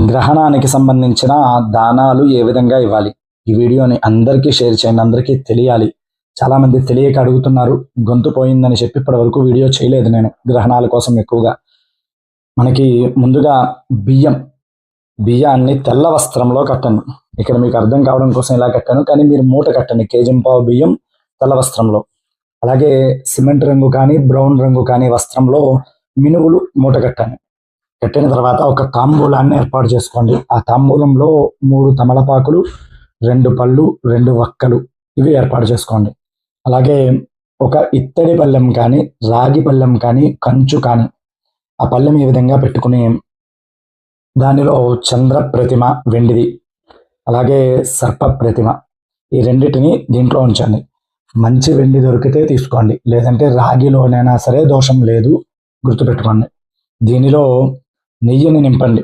గ్రహణానికి సంబంధించిన దానాలు ఏ విధంగా ఇవ్వాలి, ఈ వీడియోని అందరికీ షేర్ చేయండి, అందరికీ తెలియాలి. చాలామంది తెలియక అడుగుతున్నారు, గొంతు పోయిందని చెప్పి ఇప్పటి వరకు వీడియో చేయలేదు నేను గ్రహణాల కోసం ఎక్కువగా. మనకి ముందుగా బియ్యాన్ని తెల్ల వస్త్రంలో కట్టాను. ఇక్కడ మీకు అర్థం కావడం కోసం ఇలా కట్టాను, కానీ మీరు మూట కట్టండి. కేజంపావు బియ్యం తెల్ల వస్త్రంలో, అలాగే సిమెంట్ రంగు కానీ బ్రౌన్ రంగు కానీ వస్త్రంలో మినువులు మూట కట్టాను. కట్టిన తర్వాత ఒక తాంబూలాన్ని ఏర్పాటు చేసుకోండి. ఆ తాంబూలంలో 3 తమలపాకులు, 2 పళ్ళు, 2 వక్కలు ఇవి ఏర్పాటు చేసుకోండి. అలాగే ఒక ఇత్తడి పళ్ళెం కానీ, రాగి పళ్ళెం కానీ, కంచు కానీ, ఆ పళ్ళెం ఈ విధంగా పెట్టుకుని దానిలో చంద్ర ప్రతిమ వెండిది, అలాగే సర్ప ప్రతిమ, ఈ రెండింటిని దీంట్లో ఉంచండి. మంచి వెండి దొరికితే తీసుకోండి, లేదంటే రాగిలోనైనా సరే దోషం లేదు, గుర్తుపెట్టుకోండి. దీనిలో నెయ్యిని నింపండి.